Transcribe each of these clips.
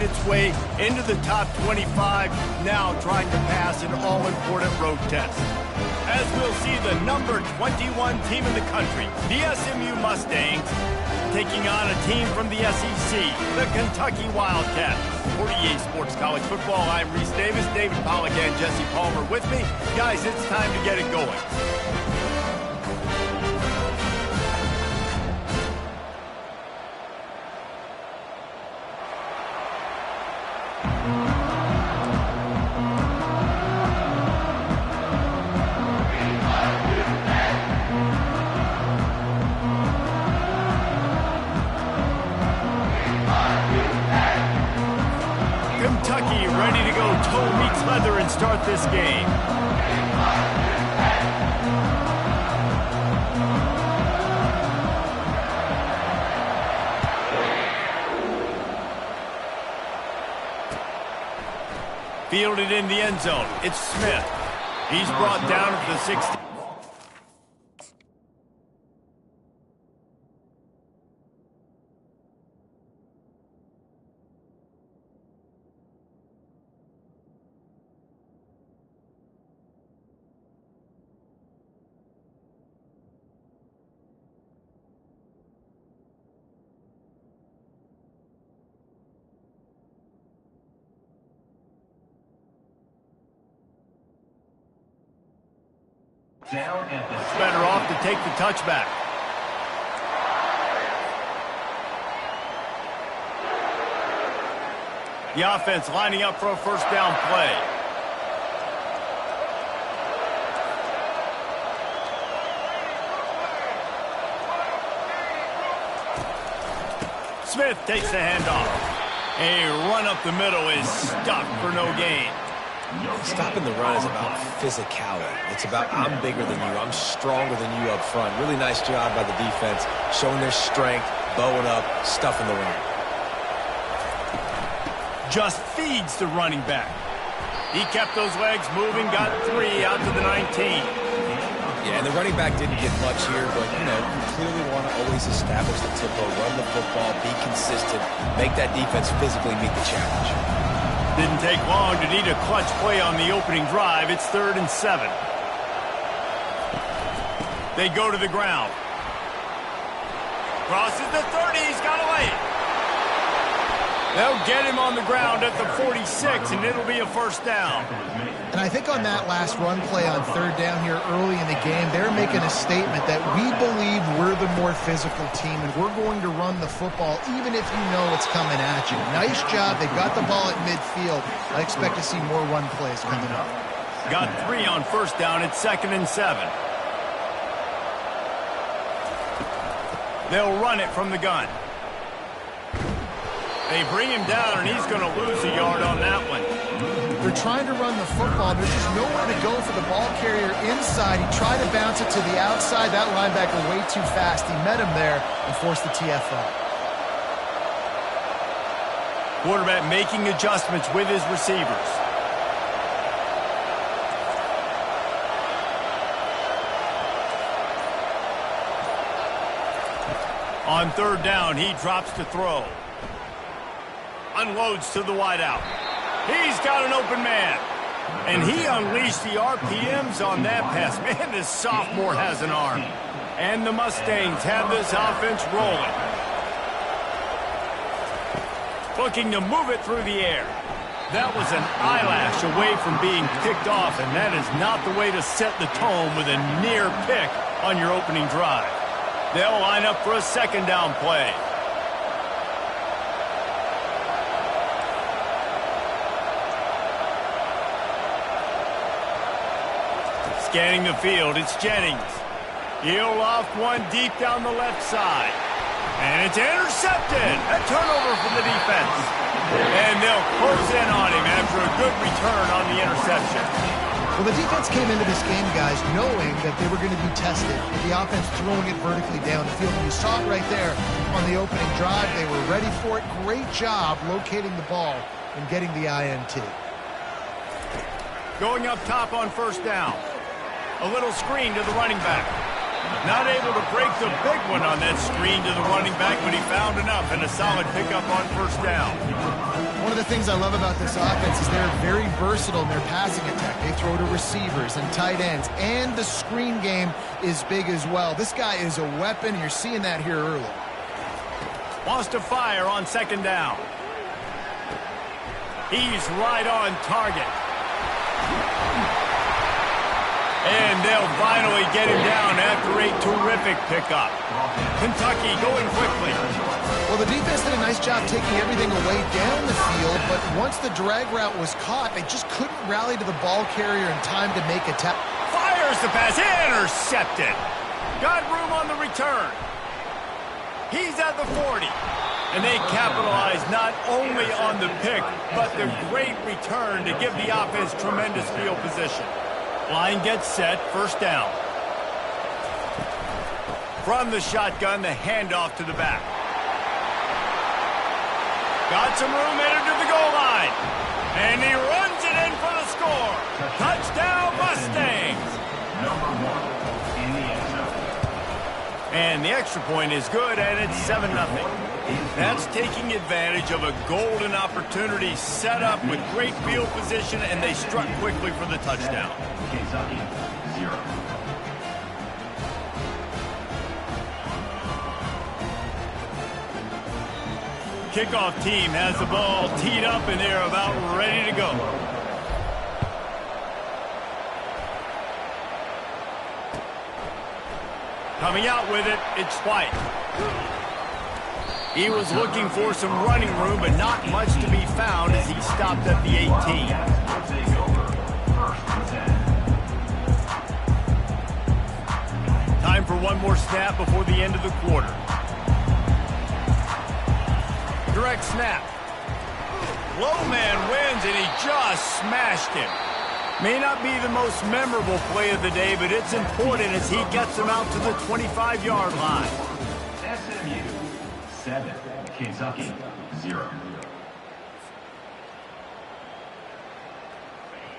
its way into the top 25, now trying to pass an all-important road test. As we'll see the number 21 team in the country, the SMU Mustangs, taking on a team from the SEC, the Kentucky Wildcats. For EA Sports College Football, I'm Reese Davis, David Pollack and Jesse Palmer with me. Guys, it's time to get it going. Kentucky ready to go toe meets leather and start this game. Fielded in the end zone. It's Smith. He's brought down at the 16. It's better off to take the touchback. The offense lining up for a first down play. Smith takes the handoff. A run up the middle is stopped for no gain. Stopping the run is about physicality. It's about I'm bigger than you, I'm stronger than you up front. Really nice job by the defense, showing their strength, bowing up, stuffing the run. Just feeds the running back. He kept those legs moving, got 3 out to the 19. Yeah, and the running back didn't get much here, but, you know, you clearly want to always establish the tempo, run the football, be consistent, make that defense physically meet the challenge. Didn't take long to need a clutch play on the opening drive. It's 3rd and 7. They go to the ground. Crosses the 30. He's got away. They'll get him on the ground at the 46, and it'll be a first down. And I think on that last run play on 3rd down here early in the game, they're making a statement that we believe we're the more physical team, and we're going to run the football even if you know it's coming at you. Nice job. They've got the ball at midfield. I expect to see more run plays coming up. Got 3 on first down. It's 2nd and 7. They'll run it from the gun. They bring him down, and he's going to lose a yard on that one. They're trying to run the football. There's just nowhere to go for the ball carrier inside. He tried to bounce it to the outside. That linebacker way too fast. He met him there and forced the TFL. Quarterback making adjustments with his receivers. On 3rd down, he drops to throw. Unloads to the wideout. He's got an open man. And he unleashed the RPMs on that pass. Man, this sophomore has an arm. And the Mustangs have this offense rolling. Looking to move it through the air. That was an eyelash away from being picked off, and that is not the way to set the tone with a near pick on your opening drive. They'll line up for a 2nd down play. Scanning the field, it's Jennings. He'll loft one deep down the left side. And it's intercepted. A turnover from the defense. And they'll close in on him after a good return on the interception. Well, the defense came into this game, guys, knowing that they were going to be tested with the offense throwing it vertically down the field. And you saw it right there on the opening drive. They were ready for it. Great job locating the ball and getting the INT. Going up top on first down. A little screen to the running back. Not able to break the big one on that screen to the running back, but he found enough and a solid pickup on first down. One of the things I love about this offense is they're very versatile in their passing attack. They throw to receivers and tight ends, and the screen game is big as well. This guy is a weapon, and you're seeing that here early. Wants to fire on second down. He's right on target. And they'll finally get him down after a terrific pickup. Kentucky going quickly. Well, the defense did a nice job taking everything away down the field, but once the drag route was caught, they just couldn't rally to the ball carrier in time to make a tackle. Fires the pass, intercepted. Got room on the return. He's at the 40. And they capitalize not only on the pick, but the great return to give the offense tremendous field position. Line gets set, first down. From the shotgun, the handoff to the back. Got some room headed to the goal line. And he runs it in for the score. Touchdown, Mustangs. Number 1 in the end zone. And the extra point is good, and it's 7-0. That's taking advantage of a golden opportunity set up with great field position, and they struck quickly for the touchdown. Kentucky, 0. Kickoff team has the ball teed up, and they're about ready to go. Coming out with it, it's White. He was looking for some running room, but not much to be found as he stopped at the 18. Time for one more snap before the end of the quarter. Direct snap. Low man wins, and he just smashed him. May not be the most memorable play of the day, but it's important as he gets him out to the 25-yard line. SMU, 7. Kentucky, 0.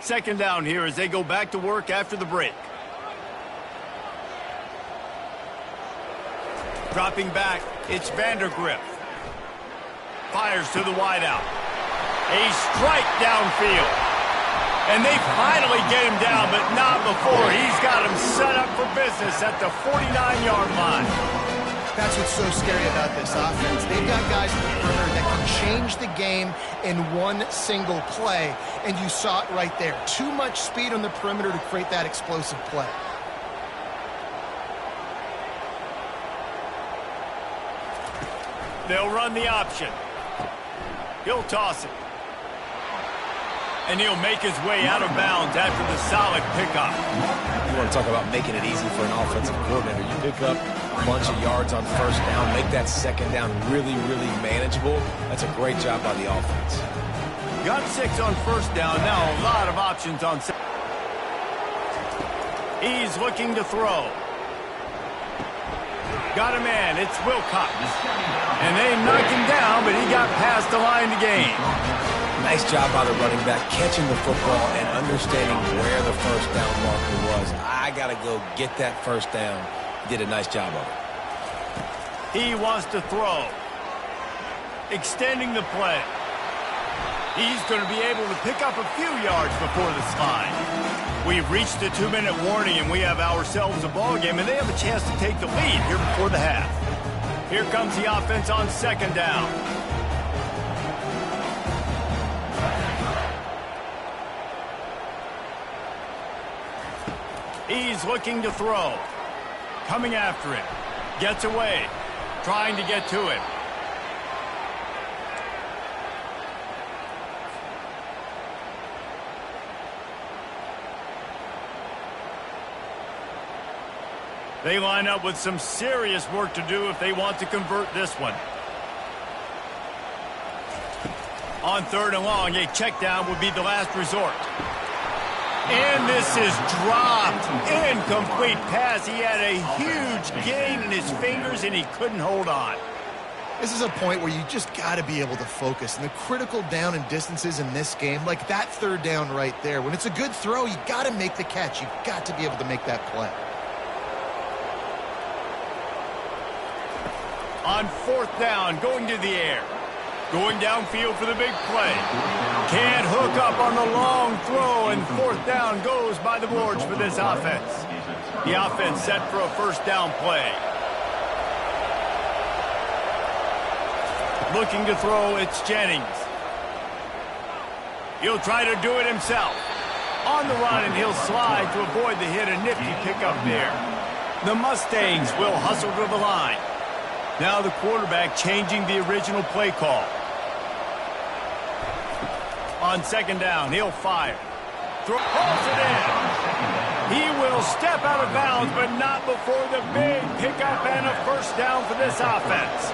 Second down here as they go back to work after the break. Dropping back, it's Vandergrift. Fires to the wideout. A strike downfield. And they finally get him down, but not before. He's got him set up for business at the 49-yard line. That's what's so scary about this offense. They've got guys in the perimeter that can change the game in one single play, and you saw it right there. Too much speed on the perimeter to create that explosive play. They'll run the option. He'll toss it. And he'll make his way out of bounds after the solid pickup. You want to talk about making it easy for an offensive coordinator. You pick up a bunch of yards on first down, make that second down really, really manageable. That's a great job by the offense. Got 6 on first down. Now a lot of options on second. He's looking to throw. Got a man. It's Wilcox. And they knock him down, but he got past the line to gain. Nice job by the running back, catching the football and understanding where the first down marker was. I got to go get that first down. He did a nice job of it. He wants to throw. Extending the play. He's going to be able to pick up a few yards before the slide. We've reached the 2-minute warning, and we have ourselves a ball game, and they have a chance to take the lead here before the half. Here comes the offense on second down. He's looking to throw. Coming after it. Gets away. Trying to get to it. They line up with some serious work to do if they want to convert this one. On third and long, a check down would be the last resort. And this is dropped. Incomplete pass. He had a huge gain in his fingers, and he couldn't hold on. This is a point where you just got to be able to focus. And the critical down and distances in this game, like that third down right there, when it's a good throw, you got to make the catch. You've got to be able to make that play. On fourth down, going to the air. Going downfield for the big play. Can't hook up on the long throw, and fourth down goes by the boards for this offense. The offense set for a first down play. Looking to throw, it's Jennings. He'll try to do it himself. On the run, and he'll slide to avoid the hit. A nifty pickup there. The Mustangs will hustle to the line. Now the quarterback changing the original play call. On second down, he'll fire. Throws it in. He will step out of bounds, but not before the big pickup and a first down for this offense.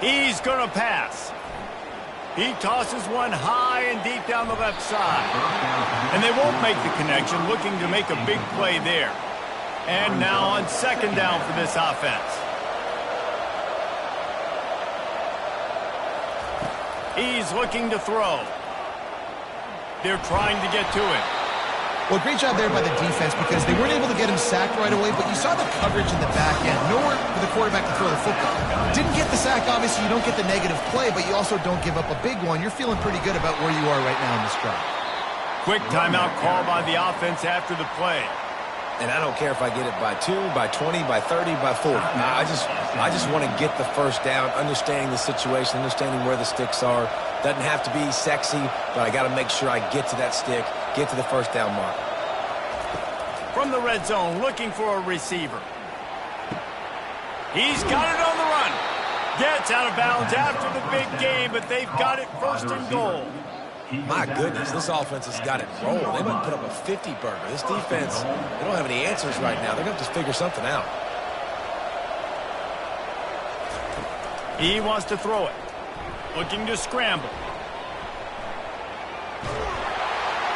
He's going to pass. He tosses one high and deep down the left side. And they won't make the connection, looking to make a big play there. And now on second down for this offense. He's looking to throw. They're trying to get to him. Well, great job there by the defense because they weren't able to get him sacked right away, but you saw the coverage in the back end. Nowhere for the quarterback to throw the football. Didn't get the sack, obviously. You don't get the negative play, but you also don't give up a big one. You're feeling pretty good about where you are right now in this drive. Quick timeout call by the offense after the play. And I don't care if I get it by 2, by 20, by 30, by 40. I just want to get the first down, understanding the situation, understanding where the sticks are. Doesn't have to be sexy, but I got to make sure I get to that stick, get to the first down mark. From the red zone, looking for a receiver. He's got it on the run. Gets out of bounds after the big game, but they've got it first and goal. My goodness, this offense has got it rolled. They might put up a 50-burger. This defense, they don't have any answers right now. They're going to have to figure something out. He wants to throw it. Looking to scramble.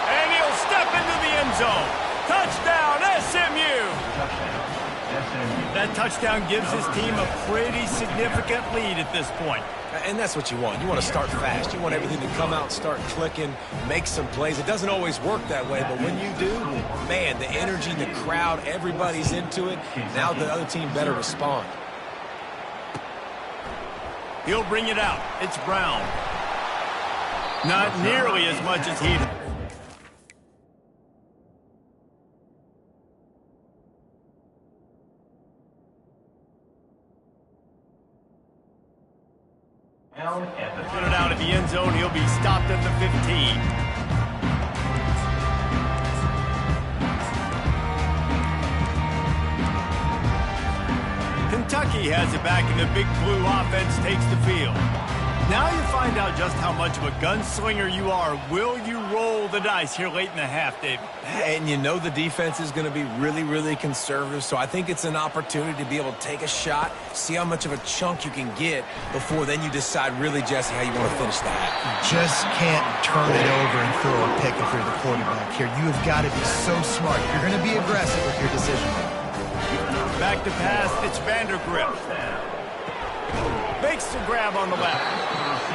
And he'll step into the end zone. Touchdown, SMU! That touchdown gives his team a pretty significant lead at this point. And that's what you want. You want to start fast. You want everything to come out, start clicking, make some plays. It doesn't always work that way, but when you do, man, the energy, the crowd, everybody's into it. Now the other team better respond. He'll bring it out. It's Brown. Not nearly as much as he... Put it out at the end zone. He'll be stopped at the 15. Kentucky has it back, and the Big Blue offense takes the field. Now you find out just how much of a gunslinger you are. Will you roll the dice here late in the half, David? And you know the defense is going to be really, really conservative, so I think it's an opportunity to be able to take a shot, see how much of a chunk you can get before then you decide really, Jesse, how you want to finish the half. You just can't turn it over and throw a pick if you're the quarterback here. You have got to be so smart. You're going to be aggressive with your decision. Back to pass, it's Vandergrift. Makes the grab on the left.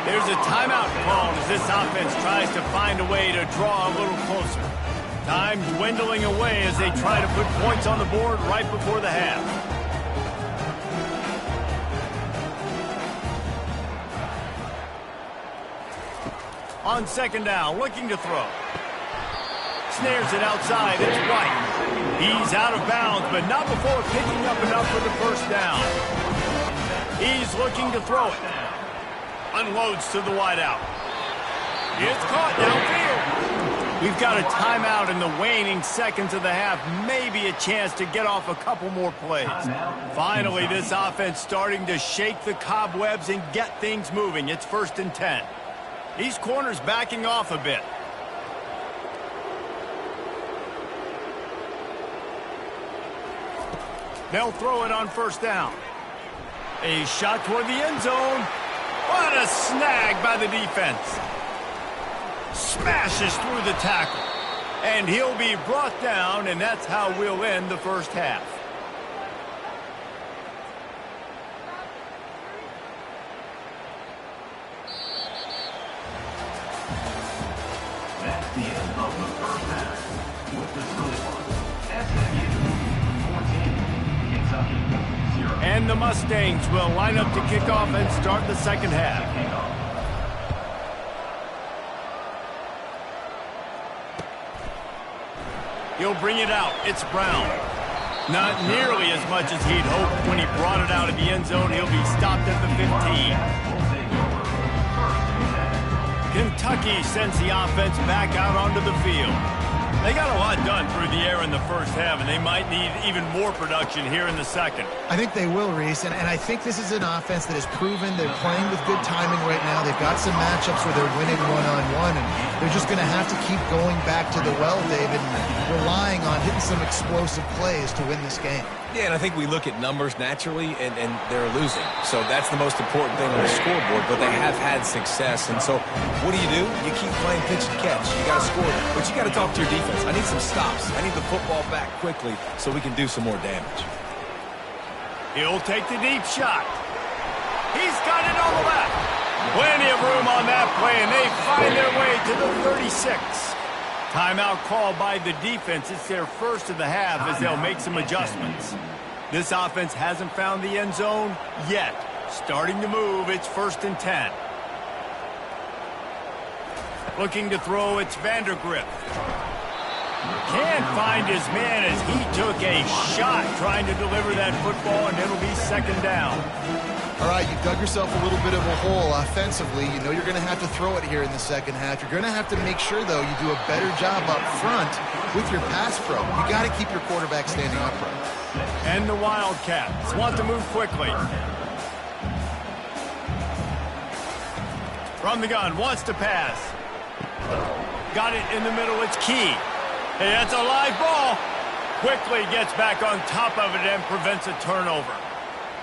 There's a timeout called as this offense tries to find a way to draw a little closer. Time dwindling away as they try to put points on the board right before the half. On second down, looking to throw. Snares it outside, it's White. He's out of bounds, but not before picking up enough for the first down. He's looking to throw it. Unloads to the wideout. It's caught downfield. We've got a timeout in the waning seconds of the half. Maybe a chance to get off a couple more plays. Finally, this offense starting to shake the cobwebs and get things moving. It's 1st and 10. These corners backing off a bit. They'll throw it on first down. A shot toward the end zone. What a snag by the defense. Smashes through the tackle. And he'll be brought down, and that's how we'll end the first half. The end of the first half. With the score, SMU 14, Kentucky 0. And the Mustangs will line up to kick off and start the second half. He'll bring it out. It's Brown. Not nearly as much as he'd hoped when he brought it out of the end zone. He'll be stopped at the 15. Kentucky sends the offense back out onto the field. They got a lot done through the air in the first half, and they might need even more production here in the second. I think they will, Reese, and I think this is an offense that has proven they're playing with good timing right now. They've got some matchups where they're winning one-on-one, and they're just going to have to keep going back to the well, David, and relying on hitting some explosive plays to win this game. Yeah, and I think we look at numbers naturally, and they're losing. So that's the most important thing on the scoreboard, but they have had success. And so what do? You keep playing pitch and catch. You got to score, but you got to talk to your defense. I need some stops. I need the football back quickly so we can do some more damage. He'll take the deep shot. He's got it on the left. Plenty of room on that play, and they find their way to the 36. Timeout called by the defense. It's their first of the half as they'll make some adjustments. This offense hasn't found the end zone yet. Starting to move, it's 1st and 10. Looking to throw, it's Vandergrift. Can't find his man as he took a shot trying to deliver that football, and it'll be 2nd down. All right, you dug yourself a little bit of a hole offensively. You know you're going to have to throw it here in the second half. You're going to have to make sure, though, you do a better job up front with your pass pro. You got to keep your quarterback standing upright. And the Wildcats want to move quickly. From the gun, wants to pass. Got it in the middle, it's Key. Hey, that's a live ball. Quickly gets back on top of it and prevents a turnover.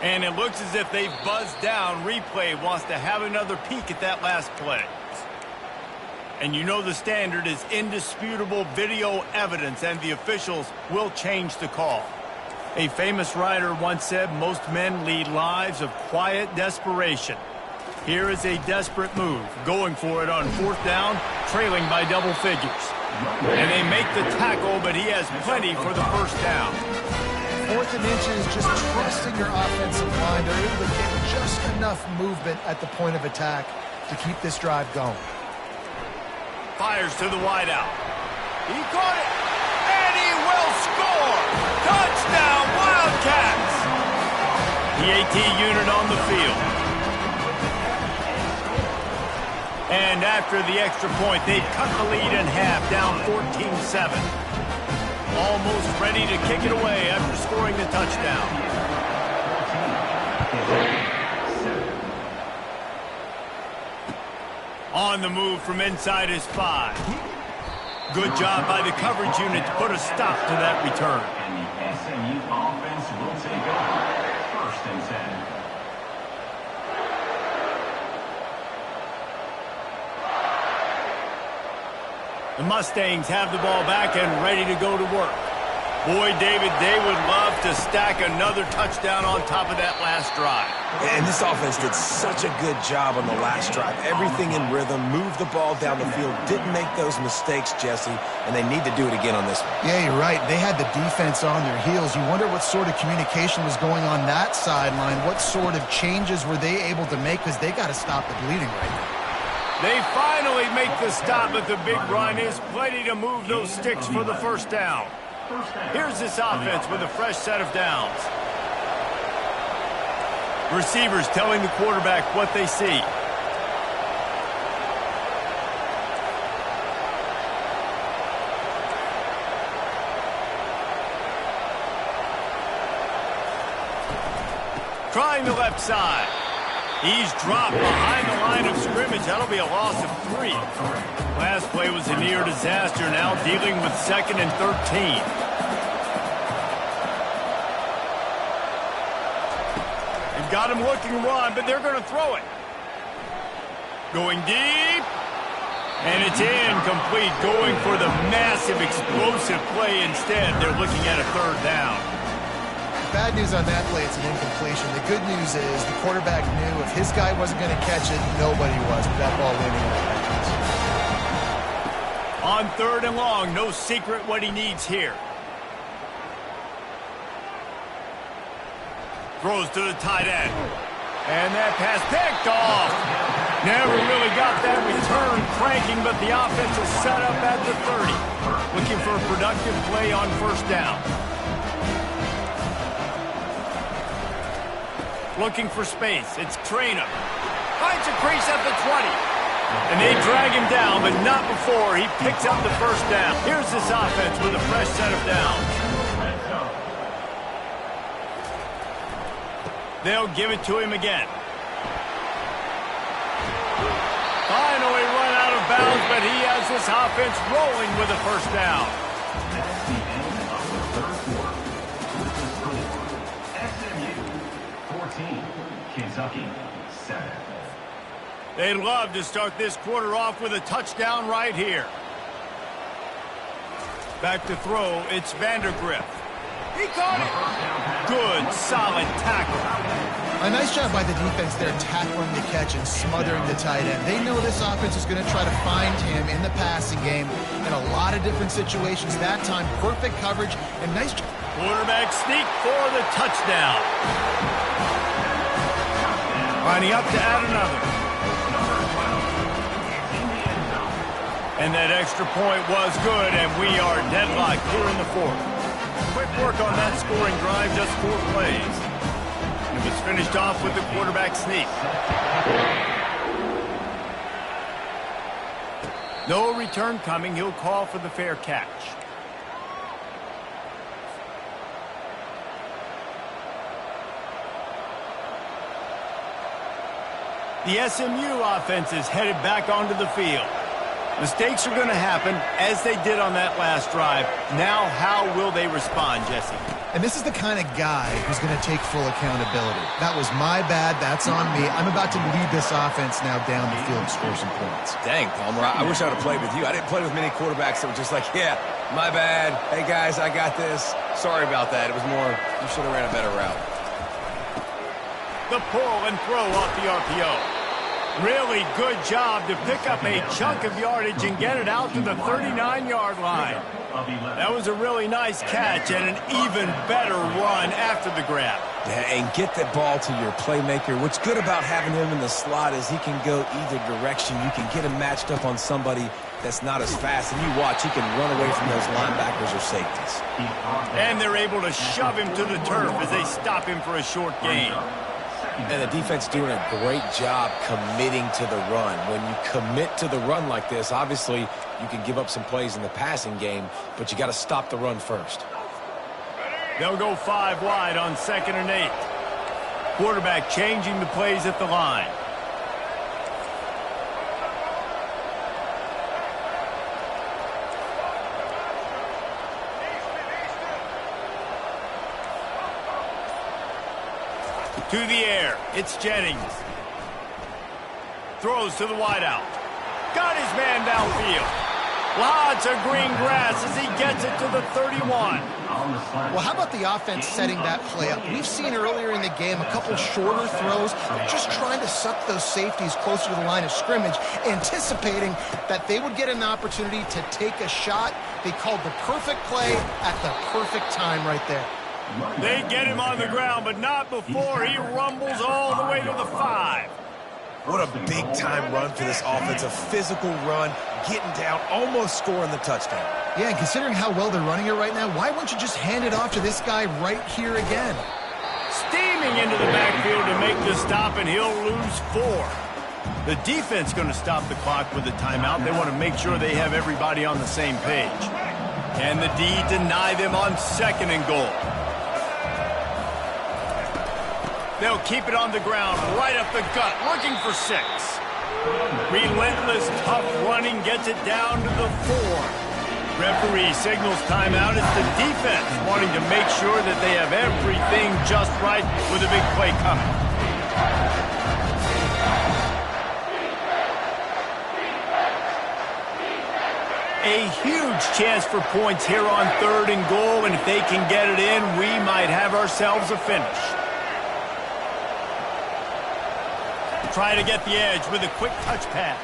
And it looks as if they've buzzed down. Replay wants to have another peek at that last play. And you know the standard is indisputable video evidence, and the officials will change the call. A famous writer once said, most men lead lives of quiet desperation. Here is a desperate move, going for it on 4th down, trailing by double figures. And they make the tackle, but he has plenty for the 1st down. 4th and inches, just trusting your offensive line. They're able to get just enough movement at the point of attack to keep this drive going. Fires to the wideout. He caught it, and he will score! Touchdown, Wildcats! The AT unit on the field. And after the extra point, they've cut the lead in half, down 14-7. Almost ready to kick it away after scoring the touchdown. On the move from inside his 5. Good job by the coverage unit to put a stop to that return. And the SMU offense will take over. 1st and 10. The Mustangs have the ball back and ready to go to work. Boy, David, they would love to stack another touchdown on top of that last drive. And this offense did such a good job on the last drive. Everything in rhythm, moved the ball down the field, didn't make those mistakes, Jesse, and they need to do it again on this one. Yeah, you're right. They had the defense on their heels. You wonder what sort of communication was going on that sideline. What sort of changes were they able to make, because they got to stop the bleeding right now. They finally make the stop, but the big run is plenty to move those sticks for the 1st down. Here's this offense with a fresh set of downs. Receivers telling the quarterback what they see. Trying the left side. He's dropped behind the line of scrimmage. That'll be a loss of 3. Last play was a near disaster. Now dealing with 2nd and 13. They've got him looking to run, but they're going to throw it. Going deep. And it's incomplete. Going for the massive explosive play instead. They're looking at a 3rd down. Bad news on that play, it's an incompletion. The good news is the quarterback knew if his guy wasn't going to catch it, nobody was with that ball winning. On 3rd and long, no secret what he needs here. Throws to the tight end. And that pass picked off. Never really got that return cranking, but the offense is set up at the 30. Looking for a productive play on 1st down. Looking for space. It's Traynor. Finds a crease at the 20. And they drag him down, but not before he picks up the 1st down. Here's this offense with a fresh set of downs. They'll give it to him again. Finally run out of bounds, but he has this offense rolling with a 1st down. That's the end of the 3rd quarter. With the score, SMU 14, Kentucky 7. They'd love to start this quarter off with a touchdown right here. Back to throw, it's Vandergrift. He caught it. Good, solid tackle. A nice job by the defense there, tackling the catch and smothering the tight end. They know this offense is going to try to find him in the passing game in a lot of different situations. That time, perfect coverage and nice job. Quarterback sneak for the touchdown. Lining up to add another. And that extra point was good, and we are deadlocked here in the 4th. Quick work on that scoring drive, just 4 plays. And it was finished off with the quarterback sneak. No return coming. He'll call for the fair catch. The SMU offense is headed back onto the field. Mistakes are going to happen, as they did on that last drive. Now, how will they respond, Jesse? And this is the kind of guy who's going to take full accountability. That was my bad. That's on me. I'm about to lead this offense now down the field and score some points. Dang, Palmer, I wish I would have played with you. I didn't play with many quarterbacks that were just like, yeah, my bad. Hey, guys, I got this. Sorry about that. It was more, you should have ran a better route. The pull and throw off the RPO. Really good job to pick up a chunk of yardage and get it out to the 39-yard line. That was a really nice catch and an even better run after the grab. Yeah, and get that ball to your playmaker. What's good about having him in the slot is he can go either direction. You can get him matched up on somebody that's not as fast, and you watch, he can run away from those linebackers or safeties. And they're able to shove him to the turf as they stop him for a short gain. And the defense doing a great job committing to the run. When you commit to the run like this, obviously you can give up some plays in the passing game, but you got to stop the run first. They'll go 5 wide on 2nd and 8. Quarterback changing the plays at the line. To the air, it's Jennings. Throws to the wideout. Got his man downfield. Lots of green grass as he gets it to the 31. Well, how about the offense setting that play up? We've seen earlier in the game a couple shorter throws. They're just trying to suck those safeties closer to the line of scrimmage, anticipating that they would get an opportunity to take a shot. They called the perfect play at the perfect time right there. They get him on the ground, but not before he rumbles all the way to the 5. What a big-time run for this offense. A physical run, getting down, almost scoring the touchdown. Yeah, and considering how well they're running it right now, why wouldn't you just hand it off to this guy right here again? Steaming into the backfield to make the stop, and he'll lose 4. The defense going to stop the clock with a timeout. They want to make sure they have everybody on the same page. Can the D deny them on 2nd and goal? They'll keep it on the ground, right up the gut, looking for 6. Relentless, tough running gets it down to the 4. Referee signals timeout. It's the defense wanting to make sure that they have everything just right with a big play coming. A huge chance for points here on 3rd and goal, and if they can get it in, we might have ourselves a finish. Try to get the edge with a quick touch pass.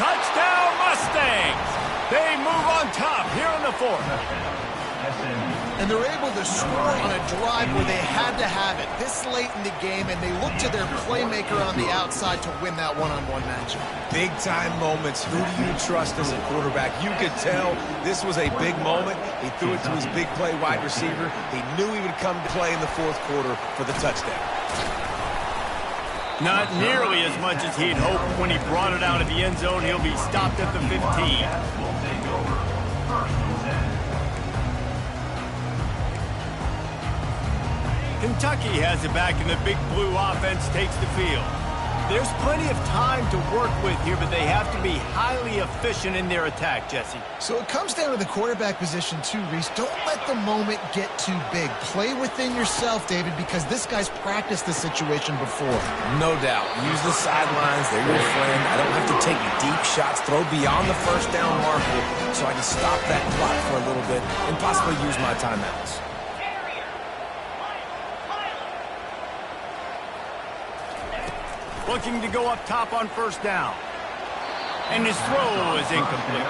Touchdown, Mustangs! Mustangs. They move on top here in the fourth. And they're able to score on a drive where they had to have it this late in the game, and they look to their playmaker on the outside to win that one-on-one matchup. Big-time moments. Who do you trust as a quarterback? You could tell this was a big moment. He threw it to his big play wide receiver. He knew he would come to play in the fourth quarter for the touchdown. Not nearly as much as he'd hoped when he brought it out of the end zone. He'll be stopped at the 15. Kentucky has it back, and the Big Blue offense takes the field. There's plenty of time to work with here, but they have to be highly efficient in their attack, Jesse. So it comes down to the quarterback position too, Reese. Don't let the moment get too big. Play within yourself, David, because this guy's practiced this situation before. No doubt. Use the sidelines. They're your friend. I don't have to take deep shots, throw beyond the first down marker, so I can stop that clock for a little bit and possibly use my timeouts. Looking to go up top on first down. And his throw is incomplete.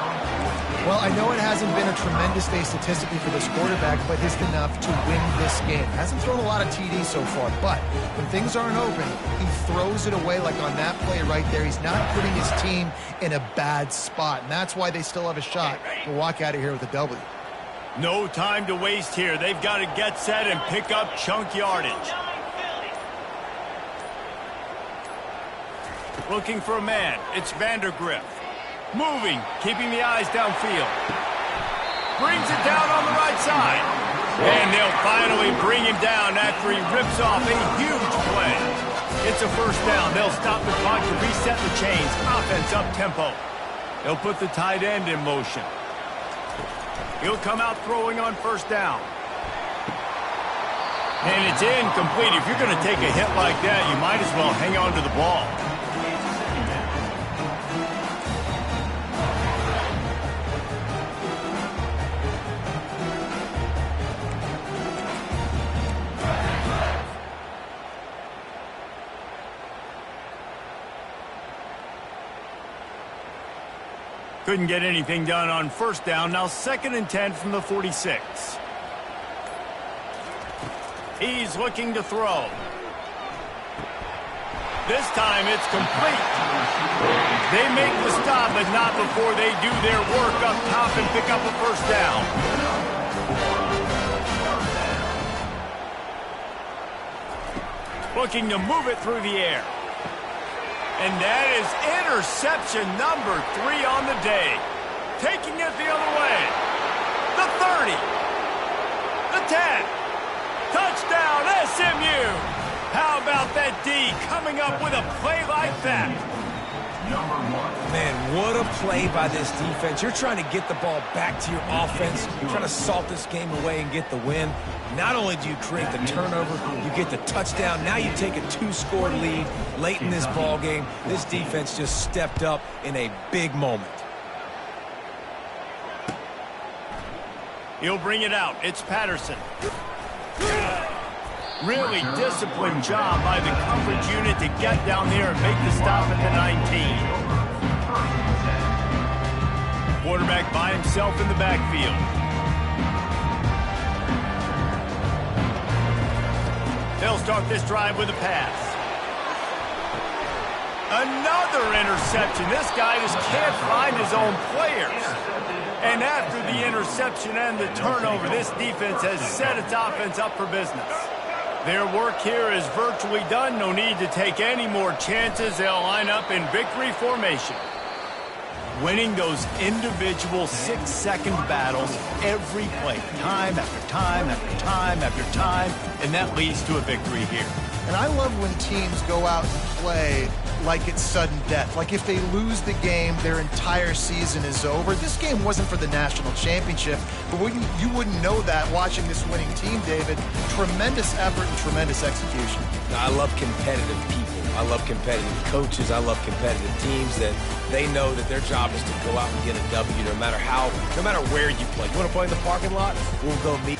Well, I know it hasn't been a tremendous day statistically for this quarterback, but it's enough to win this game. Hasn't thrown a lot of TDs so far, but when things aren't open, he throws it away like on that play right there. He's not putting his team in a bad spot, and that's why they still have a shot to walk out of here with a W. No time to waste here. They've got to get set and pick up chunk yardage. Looking for a man. It's Vandergrift. Moving, keeping the eyes downfield. Brings it down on the right side. And they'll finally bring him down after he rips off a huge play. It's a first down. They'll stop the clock to reset the chains. Offense up-tempo. They'll put the tight end in motion. He'll come out throwing on first down. And it's incomplete. If you're going to take a hit like that, you might as well hang on to the ball. Couldn't get anything done on first down. Now 2nd and 10 from the 46. He's looking to throw. This time it's complete. They make the stop, but not before they do their work up top and pick up a first down. Looking to move it through the air. And that is interception number 3 on the day. Taking it the other way. The 30. The 10. Touchdown, SMU. How about that D coming up with a play like that? Man, what a play by this defense. You're trying to get the ball back to your offense. You're trying to salt this game away and get the win. Not only do you create the turnover, you get the touchdown. Now you take a 2-score lead late in this ball game. This defense just stepped up in a big moment. He'll bring it out. It's Patterson. Really disciplined job by the coverage unit to get down there and make the stop at the 19. Quarterback by himself in the backfield. They'll start this drive with a pass. Another interception. This guy just can't find his own players. And after the interception and the turnover, this defense has set its offense up for business. Their work here is virtually done. No need to take any more chances. They'll line up in victory formation. Winning those individual 6-second battles every play, time after time after time after time, and that leads to a victory here. And I love when teams go out and play like it's sudden death. Like if they lose the game, their entire season is over. This game wasn't for the national championship, but you wouldn't know that watching this winning team, David. Tremendous effort and tremendous execution. Now, I love competitive people. I love competitive coaches. I love competitive teams that they know that their job is to go out and get a W no matter where you play. You want to play in the parking lot? We'll go meet.